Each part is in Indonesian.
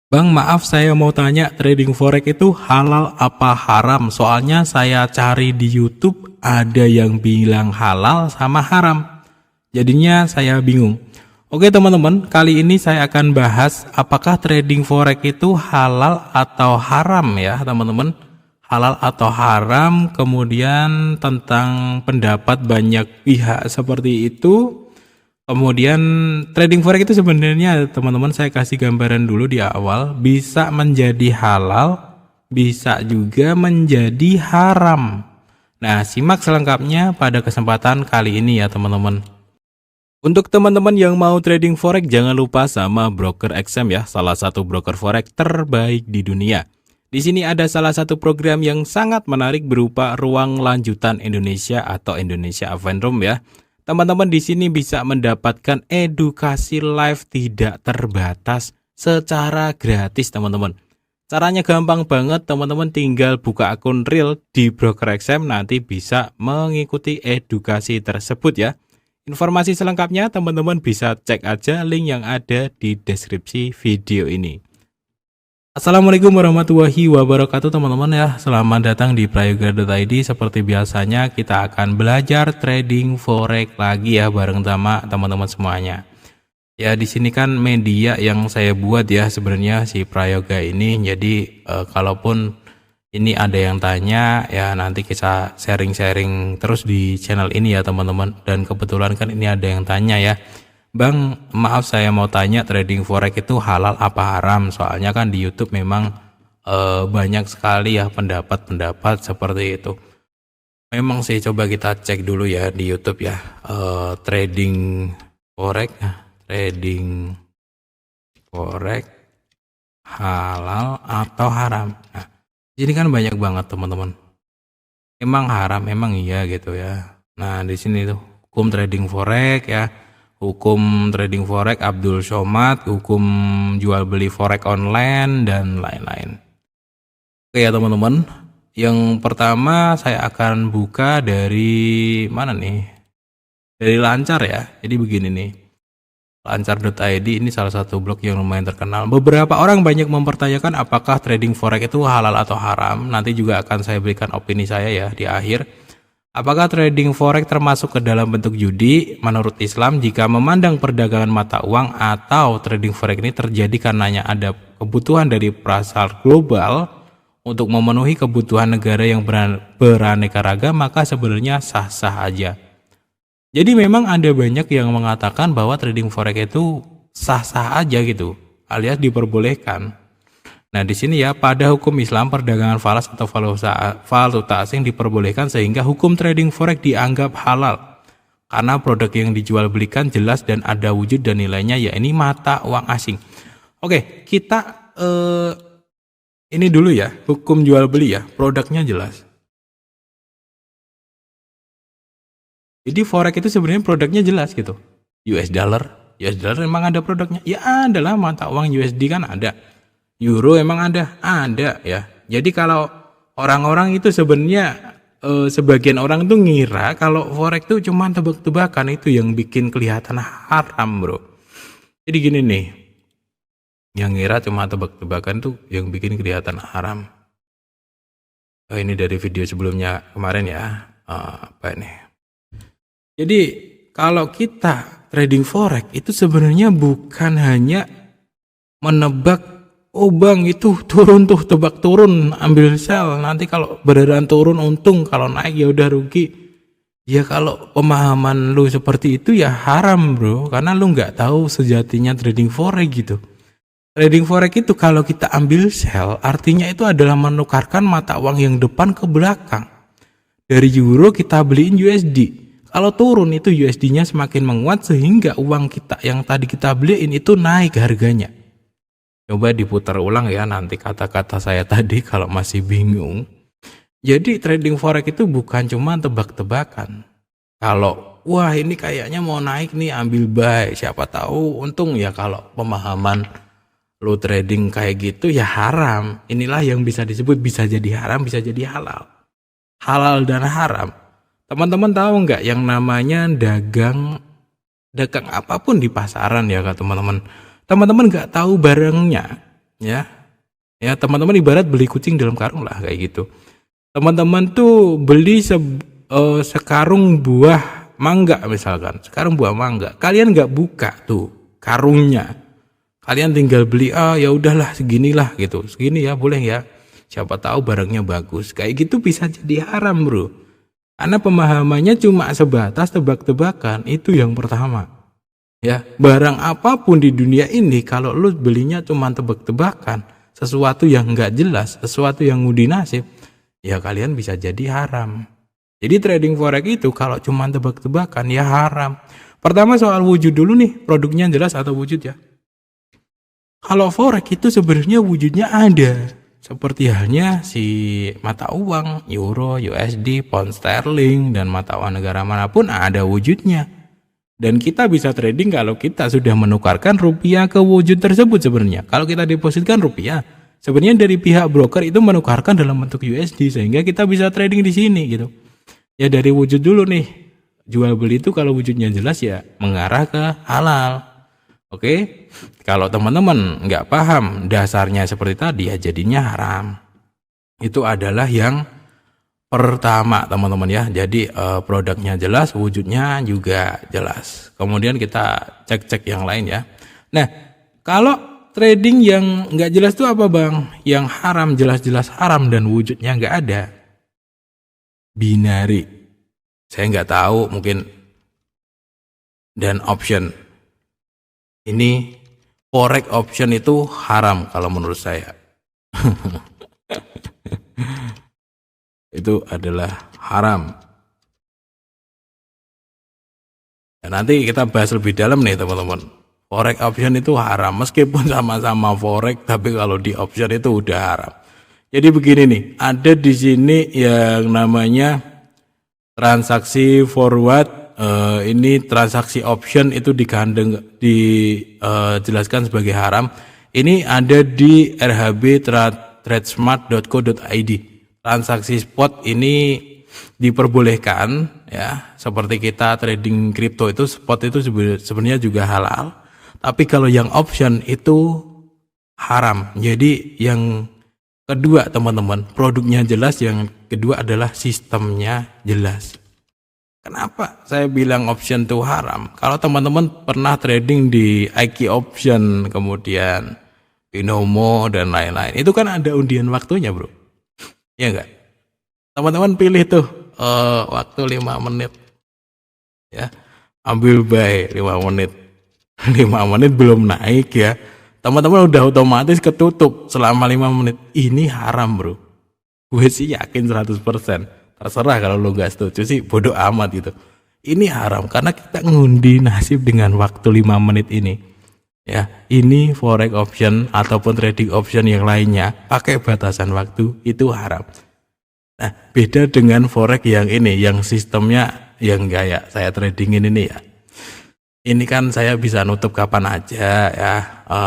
Bang, maaf saya mau tanya, trading forex itu halal apa haram? Soalnya saya cari di YouTube ada yang bilang halal sama haram. Jadinya saya bingung. Oke teman-teman, kali ini saya akan bahas apakah trading forex itu halal atau haram ya teman-teman. Halal atau haram, kemudian tentang pendapat banyak pihak seperti itu. Kemudian trading forex itu sebenarnya teman-teman saya kasih gambaran dulu di awal, bisa menjadi halal, bisa juga menjadi haram. Nah, simak selengkapnya pada kesempatan kali ini ya teman-teman. Untuk teman-teman yang mau trading forex, jangan lupa sama Broker XM ya, salah satu broker forex terbaik di dunia. Di sini ada salah satu program yang sangat menarik berupa ruang lanjutan Indonesia atau Indonesia Advance Room ya. Teman-teman di sini bisa mendapatkan edukasi live tidak terbatas secara gratis teman-teman. Caranya gampang banget, teman-teman tinggal buka akun real di Broker XM, nanti bisa mengikuti edukasi tersebut ya. Informasi selengkapnya teman-teman bisa cek aja link yang ada di deskripsi video ini. Assalamualaikum warahmatullahi wabarakatuh teman-teman ya. Selamat datang di prayoga.id. Seperti biasanya kita akan belajar trading forex lagi ya bareng sama teman-teman semuanya. Ya di sini kan media yang saya buat ya sebenarnya si Prayoga ini. Jadi kalaupun ini ada yang tanya ya nanti kita sharing-sharing terus di channel ini ya teman-teman. Dan kebetulan kan ini ada yang tanya ya, Bang, maaf saya mau tanya trading forex itu halal apa haram? Soalnya kan di YouTube memang banyak sekali ya pendapat-pendapat seperti itu. Memang sih coba kita cek dulu ya di YouTube ya, trading forex halal atau haram. Nah, ini kan banyak banget teman-teman. Emang haram, emang iya gitu ya. Nah di sini tuh hukum trading forex ya. Hukum trading forex Abdul Somad, hukum jual beli forex online, dan lain-lain. Oke ya teman-teman, yang pertama saya akan buka dari mana nih? Dari Lancar ya. Jadi begini nih, lancar.id ini salah satu blog yang lumayan terkenal. Beberapa orang banyak mempertanyakan apakah trading forex itu halal atau haram. Nanti juga akan saya berikan opini saya ya di akhir. Apakah trading forex termasuk ke dalam bentuk judi? Menurut Islam, jika memandang perdagangan mata uang atau trading forex ini terjadi karenanya ada kebutuhan dari pasar global untuk memenuhi kebutuhan negara yang beraneka ragam, maka sebenarnya sah-sah aja. Jadi memang ada banyak yang mengatakan bahwa trading forex itu sah-sah aja gitu, alias diperbolehkan. Nah di sini ya, pada hukum Islam perdagangan falas atau valuta asing diperbolehkan sehingga hukum trading forex dianggap halal karena produk yang dijual belikan jelas dan ada wujud dan nilainya, ya ini mata uang asing. Oke, kita ini dulu ya, hukum jual beli ya, produknya jelas. Jadi forex itu sebenarnya produknya jelas gitu. US dollar memang ada produknya. Ya adalah mata uang USD kan ada. Euro emang ada ya. Jadi kalau orang-orang itu sebenarnya sebagian orang tuh ngira kalau forex tuh cuma tebak-tebakan, itu yang bikin kelihatan haram bro. Jadi gini nih, yang ngira cuma tebak-tebakan tuh yang bikin kelihatan haram. Ini dari video sebelumnya kemarin ya, apa ini? Jadi kalau kita trading forex itu sebenarnya bukan hanya menebak, oh bang itu turun tuh, tebak turun ambil sell, nanti kalau beneran turun untung, kalau naik ya udah rugi. Ya kalau pemahaman lu seperti itu ya haram bro, karena lu nggak tahu sejatinya trading forex gitu. Trading forex itu kalau kita ambil sell artinya itu adalah menukarkan mata uang yang depan ke belakang. Dari euro kita beliin USD. Kalau turun itu USD-nya semakin menguat sehingga uang kita yang tadi kita beliin itu naik harganya. Coba diputar ulang ya nanti kata-kata saya tadi kalau masih bingung. Jadi trading forex itu bukan cuma tebak-tebakan. Kalau wah ini kayaknya mau naik nih ambil buy, siapa tahu untung, ya kalau pemahaman lo trading kayak gitu ya haram. Inilah yang bisa disebut bisa jadi haram, bisa jadi halal. Halal dan haram. Teman-teman tahu nggak yang namanya dagang apapun di pasaran ya kak teman-teman. Teman-teman nggak tahu barangnya, ya. Ya, teman-teman ibarat beli kucing dalam karung lah kayak gitu. Teman-teman tuh beli sekarung buah mangga misalkan, sekarung buah mangga. Kalian nggak buka tuh karungnya. Kalian tinggal beli, ya udahlah seginilah gitu. Segini ya boleh ya. Siapa tahu barangnya bagus. Kayak gitu bisa jadi haram, bro. Karena pemahamannya cuma sebatas tebak-tebakan. Itu yang pertama. Ya, barang apapun di dunia ini kalau lu belinya cuma tebak-tebakan, sesuatu yang nggak jelas, sesuatu yang ngudi nasib, ya kalian bisa jadi haram. Jadi trading forex itu kalau cuma tebak-tebakan ya haram. Pertama soal wujud dulu nih, produknya jelas atau wujud ya. Kalau forex itu sebenarnya wujudnya ada. Seperti halnya si mata uang, euro, USD, pound sterling, dan mata uang negara manapun ada wujudnya. Dan kita bisa trading kalau kita sudah menukarkan rupiah ke wujud tersebut sebenarnya. Kalau kita depositkan rupiah, sebenarnya dari pihak broker itu menukarkan dalam bentuk USD sehingga kita bisa trading di sini gitu. Ya dari wujud dulu nih. Jual beli itu kalau wujudnya jelas ya mengarah ke halal. Oke. Kalau teman-teman nggak paham dasarnya seperti tadi ya jadinya haram. Itu adalah yang pertama teman-teman ya. Jadi produknya jelas, wujudnya juga jelas. Kemudian kita cek-cek yang lain ya. Nah, kalau trading yang nggak jelas itu apa bang? Yang haram jelas-jelas haram dan wujudnya nggak ada. Binary. Saya nggak tahu mungkin. Dan option. Ini forex option itu haram kalau menurut saya. Itu adalah haram. Dan nanti kita bahas lebih dalam nih teman-teman. Forex option itu haram meskipun sama-sama forex, tapi kalau di option itu udah haram. Jadi begini nih, ada di sini yang namanya transaksi forward. Ini transaksi option itu dijelaskan sebagai haram. Ini ada di rhb.tradesmart.co.id. Transaksi spot ini diperbolehkan ya, seperti kita trading kripto itu spot itu sebenarnya juga halal. Tapi kalau yang option itu haram. Jadi yang kedua teman-teman, produknya jelas, yang kedua adalah sistemnya jelas. Kenapa saya bilang option itu haram? Kalau teman-teman pernah trading di IQ option, kemudian Binomo dan lain-lain, itu kan ada undian waktunya bro. Ya enggak? Teman-teman pilih tuh waktu 5 menit. Ya, ambil buy 5 menit. 5 menit belum naik ya. Teman-teman udah otomatis ketutup selama 5 menit. Ini haram bro. Gue sih yakin 100%. Terserah kalau lo gak setuju sih bodoh amat gitu. Ini haram karena kita ngundi nasib dengan waktu 5 menit ini. Ya, ini forex option ataupun trading option yang lainnya pakai batasan waktu itu haram. Nah, beda dengan forex yang ini, yang sistemnya yang kayak saya tradingin ini ya. Ini kan saya bisa nutup kapan aja ya.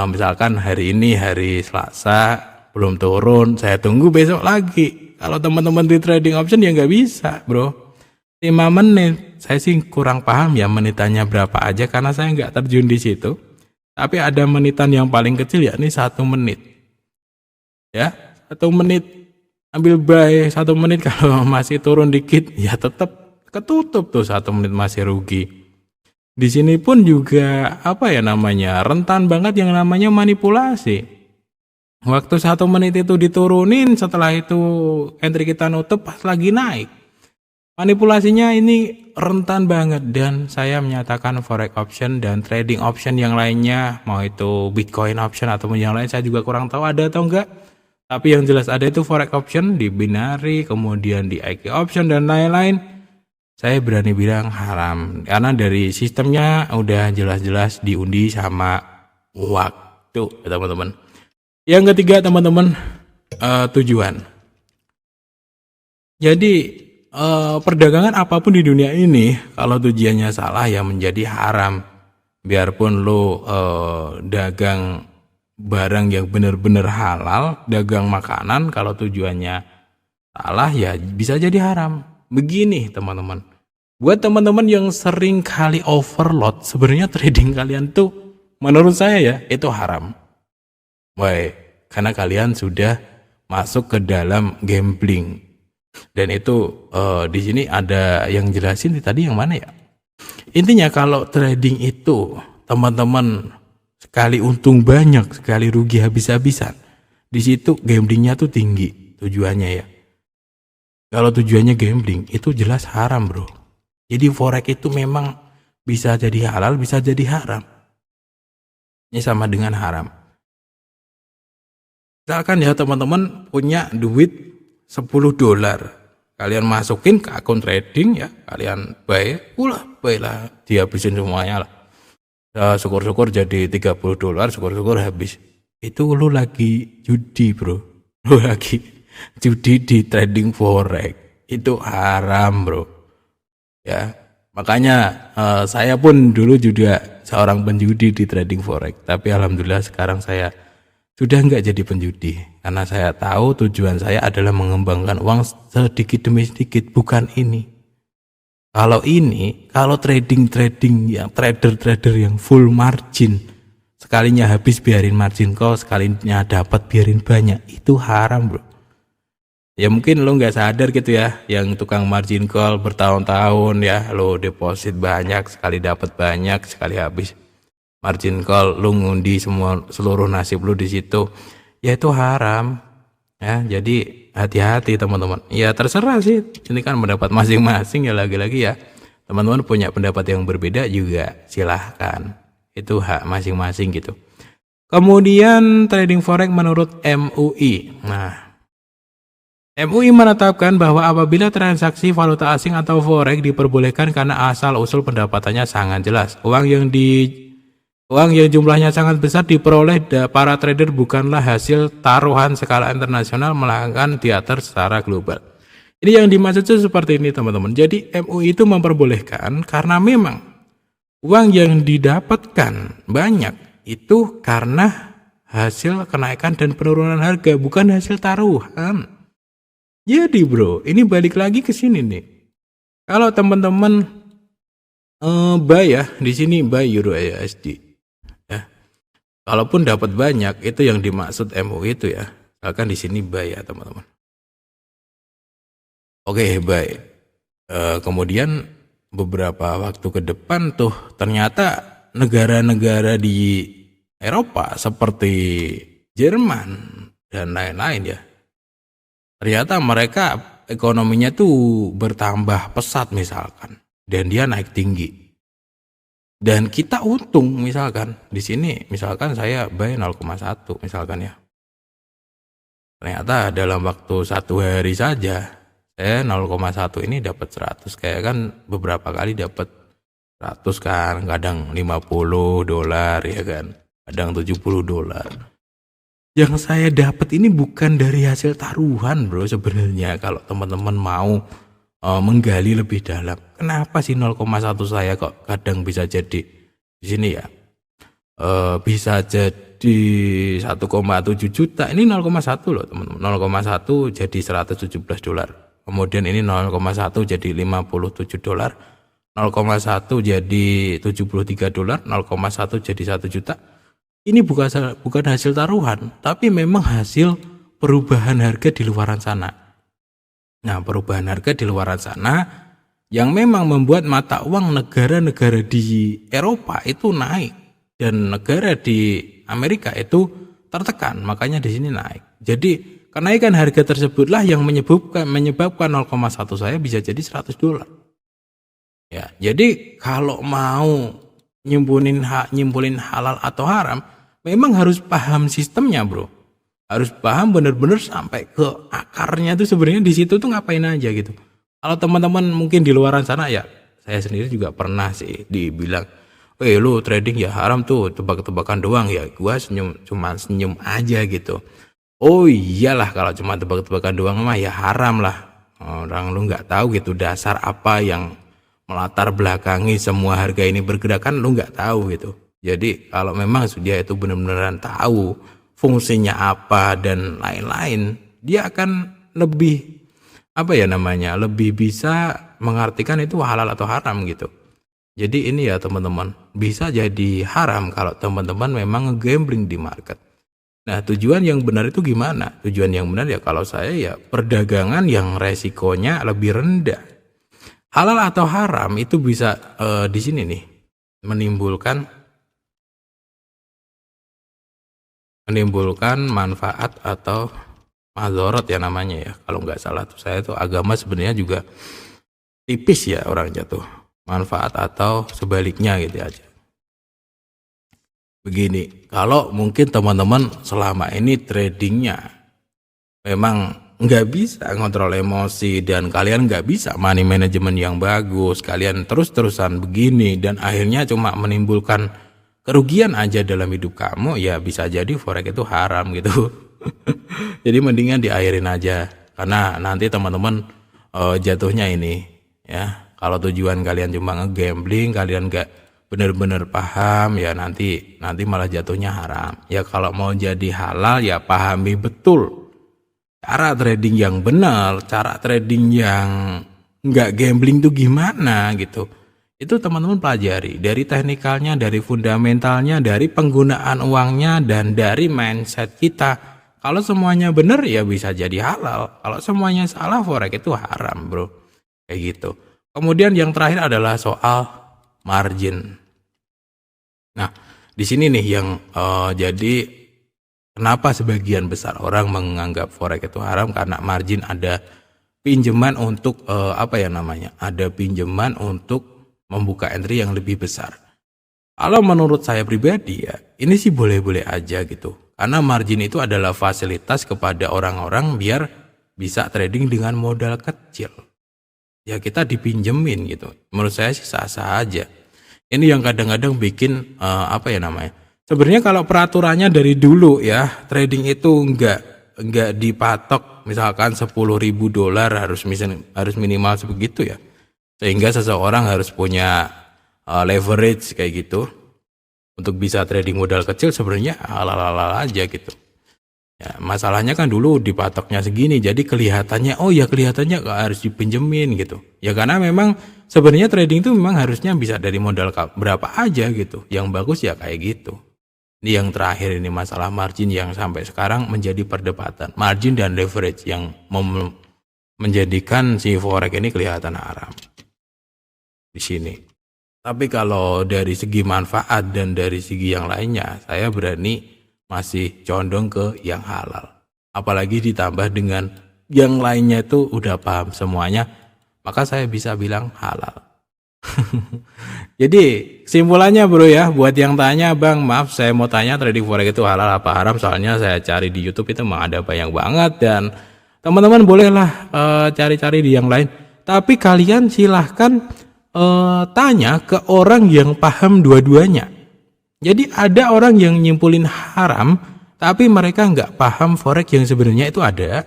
Misalkan hari ini hari Selasa belum turun, saya tunggu besok lagi. Kalau teman-teman di trading option ya nggak bisa bro. 5 menit, saya sih kurang paham ya menitannya berapa aja karena saya nggak terjun di situ. Tapi ada menitan yang paling kecil ya, ini 1 menit. Ya, 1 menit ambil buy 1 menit, kalau masih turun dikit ya tetap ketutup tuh 1 menit masih rugi. Di sini pun juga apa ya namanya, rentan banget yang namanya manipulasi. Waktu 1 menit itu diturunin, setelah itu entry kita nutup pas lagi naik. Manipulasinya ini rentan banget dan saya menyatakan forex option dan trading option yang lainnya, mau itu Bitcoin option ataupun yang lain, saya juga kurang tahu ada atau enggak. Tapi yang jelas ada itu forex option di binary, kemudian di IQ option dan lain-lain. Saya berani bilang haram karena dari sistemnya udah jelas-jelas diundi sama waktu ya teman-teman. Yang ketiga teman-teman, tujuan. Jadi perdagangan apapun di dunia ini kalau tujuannya salah ya menjadi haram. Biarpun lo dagang barang yang benar-benar halal, dagang makanan, kalau tujuannya salah ya bisa jadi haram. Begini teman-teman, buat teman-teman yang sering kali overload, sebenarnya trading kalian tuh menurut saya ya itu haram. Baik, karena kalian sudah masuk ke dalam gambling. Dan itu di sini ada yang jelasin tadi yang mana ya? Intinya kalau trading itu teman-teman sekali untung banyak, sekali rugi habis-habisan. Di situ gamblingnya tuh tinggi tujuannya ya. Kalau tujuannya gambling itu jelas haram bro. Jadi forex itu memang bisa jadi halal, bisa jadi haram. Ini sama dengan haram. Misalkan ya teman-teman punya duit $10. Kalian masukin ke akun trading ya, kalian buy lah, dihabisin semuanya lah. Syukur-syukur jadi $30, syukur-syukur habis. Itu lu lagi judi bro, lu lagi judi di trading forex, itu haram bro. Ya, makanya saya pun dulu juga seorang penjudi di trading forex, tapi alhamdulillah sekarang saya sudah nggak jadi penjudi, karena saya tahu tujuan saya adalah mengembangkan uang sedikit demi sedikit, bukan ini. Kalau trading yang trader yang full margin, sekalinya habis biarin margin call, sekalinya dapat biarin banyak, itu haram bro. Ya mungkin lo nggak sadar gitu ya, yang tukang margin call bertahun-tahun ya, lo deposit banyak, sekali dapat banyak, sekali habis margin call, lo ngundi seluruh nasib lo di situ, ya itu haram. Ya, jadi hati-hati teman-teman. Ya terserah sih, ini kan pendapat masing-masing ya, lagi-lagi ya. Teman-teman punya pendapat yang berbeda juga silahkan. Itu hak masing-masing gitu. Kemudian trading forex menurut MUI. Nah, MUI menetapkan bahwa apabila transaksi valuta asing atau forex diperbolehkan karena asal-usul pendapatannya sangat jelas. Uang yang jumlahnya sangat besar diperoleh para trader bukanlah hasil taruhan skala internasional, melainkan diatur secara global. Ini yang dimaksud seperti ini teman-teman. Jadi MUI itu memperbolehkan karena memang uang yang didapatkan banyak itu karena hasil kenaikan dan penurunan harga, bukan hasil taruhan. Jadi bro, ini balik lagi ke sini nih. Kalau teman-teman buy ya, di sini buy Euro USD. Kalaupun dapat banyak, itu yang dimaksud MUI itu ya. Misalkan di sini buy ya teman-teman. Oke, buy. Kemudian beberapa waktu ke depan tuh ternyata negara-negara di Eropa seperti Jerman dan lain-lain ya. Ternyata mereka ekonominya tuh bertambah pesat misalkan, dan dia naik tinggi. Dan kita untung misalkan di sini, misalkan saya buy 0,1 misalkan ya. Ternyata dalam waktu 1 hari saja saya 0,1 ini dapat 100, kayak kan beberapa kali dapat 100 kan, kadang $50 ya kan, kadang $70. Yang saya dapat ini bukan dari hasil taruhan bro sebenarnya. Kalau teman-teman mau menggali lebih dalam, kenapa sih 0,1 saya kok kadang bisa jadi di sini ya, bisa jadi 1,7 juta. Ini 0,1 loh teman-teman, 0,1 jadi $117. Kemudian ini 0,1 jadi $57, 0,1 jadi $73, 0,1 jadi 1 juta. Ini bukan hasil taruhan, tapi memang hasil perubahan harga di luaran sana. Nah, perubahan harga di luar sana yang memang membuat mata uang negara-negara di Eropa itu naik dan negara di Amerika itu tertekan, makanya di sini naik. Jadi kenaikan harga tersebutlah yang menyebabkan 0,1 saya bisa jadi $100. Ya, jadi kalau mau nyimpulin halal atau haram, memang harus paham sistemnya, bro. Harus paham bener-bener sampai ke akarnya tuh sebenarnya di situ tuh ngapain aja gitu. Kalau teman-teman mungkin di luaran sana ya, saya sendiri juga pernah sih dibilang, lu trading ya haram tuh, tebak-tebakan doang ya. Gua cuma senyum aja gitu. Oh iyalah, kalau cuma tebak-tebakan doang mah ya haram lah. Orang lu nggak tahu gitu dasar apa yang melatar belakangi semua harga ini bergerak, kan lu nggak tahu gitu. Jadi kalau memang dia itu benar-benar tahu fungsinya apa dan lain-lain, dia akan lebih lebih bisa mengartikan itu halal atau haram gitu. Jadi ini ya teman-teman, bisa jadi haram kalau teman-teman memang ngegambling di market. Nah, tujuan yang benar itu gimana? Tujuan yang benar ya kalau saya ya perdagangan yang resikonya lebih rendah. Halal atau haram itu bisa di sini nih menimbulkan manfaat atau mazorot ya namanya ya. Kalau nggak salah tuh saya tuh agama sebenarnya juga tipis ya orangnya tuh. Manfaat atau sebaliknya gitu aja. Begini, kalau mungkin teman-teman selama ini tradingnya memang nggak bisa ngontrol emosi dan kalian nggak bisa money management yang bagus, kalian terus-terusan begini dan akhirnya cuma menimbulkan kerugian aja dalam hidup kamu, ya bisa jadi forex itu haram gitu. Jadi mendingan diakhirin aja karena nanti teman-teman jatuhnya ini ya. Kalau tujuan kalian cuma ngegambling, kalian nggak benar-benar paham ya nanti malah jatuhnya haram. Ya kalau mau jadi halal ya pahami betul cara trading yang benar, cara trading yang nggak gambling tuh gimana gitu. Itu teman-teman pelajari dari teknikalnya, dari fundamentalnya, dari penggunaan uangnya, dan dari mindset kita. Kalau semuanya benar ya bisa jadi halal. Kalau semuanya salah forex itu haram bro. Kayak gitu. Kemudian yang terakhir adalah soal margin. Nah di sini nih yang jadi kenapa sebagian besar orang menganggap forex itu haram karena margin ada pinjaman untuk ada pinjaman untuk membuka entry yang lebih besar. Kalau menurut saya pribadi ya ini sih boleh-boleh aja gitu. Karena margin itu adalah fasilitas kepada orang-orang biar bisa trading dengan modal kecil. Ya kita dipinjemin gitu. Menurut saya sih sah-sah aja. Ini yang kadang-kadang bikin sebenarnya kalau peraturannya dari dulu ya, trading itu enggak dipatok misalkan $10.000 harus minimal sebegitu ya. Sehingga seseorang harus punya leverage kayak gitu untuk bisa trading modal kecil sebenarnya halal-halal aja gitu. Ya, masalahnya kan dulu dipatoknya segini, jadi kelihatannya harus dipinjemin gitu. Ya karena memang sebenarnya trading itu memang harusnya bisa dari modal berapa aja gitu. Yang bagus ya kayak gitu. Ini yang terakhir ini masalah margin yang sampai sekarang menjadi perdebatan. Margin dan leverage yang menjadikan si forex ini kelihatan haram di sini. Tapi kalau dari segi manfaat dan dari segi yang lainnya, saya berani masih condong ke yang halal. Apalagi ditambah dengan yang lainnya itu udah paham semuanya, maka saya bisa bilang halal. Jadi kesimpulannya bro ya, buat yang tanya bang, maaf saya mau tanya trading forex itu halal apa haram, soalnya saya cari di YouTube itu memang ada banyak banget dan teman-teman bolehlah cari-cari di yang lain. Tapi kalian silahkan tanya ke orang yang paham dua-duanya. Jadi ada orang yang nyimpulin haram, tapi mereka nggak paham forex yang sebenarnya itu ada.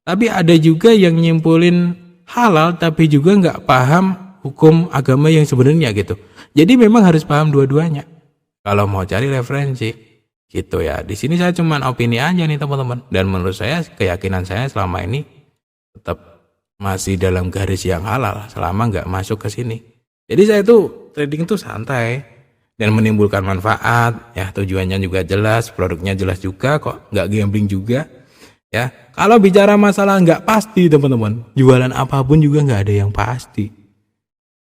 Tapi ada juga yang nyimpulin halal, tapi juga nggak paham hukum agama yang sebenarnya gitu. Jadi memang harus paham dua-duanya. Kalau mau cari referensi, gitu ya. Di sini saya cuman opini aja nih teman-teman. Dan menurut saya, keyakinan saya selama ini tetap masih dalam garis yang halal, selama nggak masuk ke sini. Jadi saya tuh trading tuh santai. Dan menimbulkan manfaat, ya tujuannya juga jelas, produknya jelas juga kok, nggak gambling juga, ya. Kalau bicara masalah nggak pasti teman-teman, jualan apapun juga nggak ada yang pasti.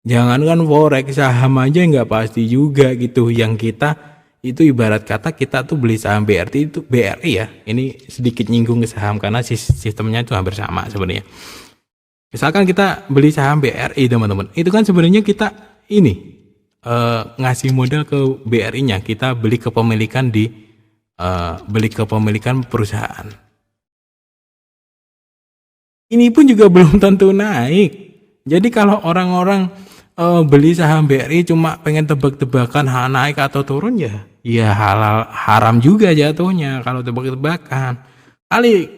Jangankan forex, saham aja nggak pasti juga gitu. Yang kita itu ibarat kata kita tuh beli saham BRI ya. Ini sedikit nyinggung ke saham karena sistemnya itu hampir sama sebenarnya. Misalkan kita beli saham BRI teman-teman, itu kan sebenarnya kita ini ngasih modal ke BRI-nya, kita beli kepemilikan perusahaan. Ini pun juga belum tentu naik. Jadi kalau orang-orang beli saham BRI cuma pengen tebak-tebakan naik atau turun ya halal haram juga jatuhnya kalau tebak-tebakan.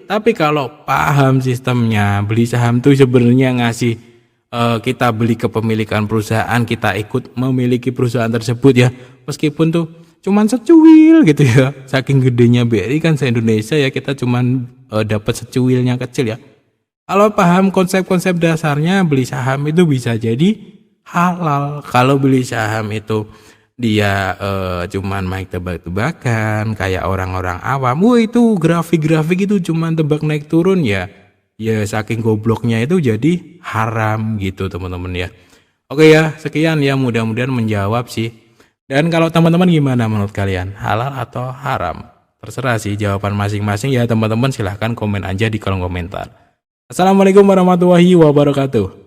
Tapi kalau paham sistemnya, beli saham tuh sebenarnya ngasih kita beli kepemilikan perusahaan, kita ikut memiliki perusahaan tersebut ya, meskipun tuh cuman secuil gitu ya, saking gedenya BRI kan se-Indonesia ya, kita cuman dapat secuilnya kecil ya. Kalau paham konsep-konsep dasarnya, beli saham itu bisa jadi halal. Kalau beli saham itu dia cuman main tebak-tebakan kayak orang-orang awam. Wah, itu grafik-grafik itu cuman tebak naik turun ya. Ya saking gobloknya itu jadi haram gitu teman-teman ya. Oke ya, sekian ya, mudah-mudahan menjawab sih. Dan kalau teman-teman gimana menurut kalian? Halal atau haram? Terserah sih jawaban masing-masing ya teman-teman, silahkan komen aja di kolom komentar. Assalamualaikum warahmatullahi wabarakatuh.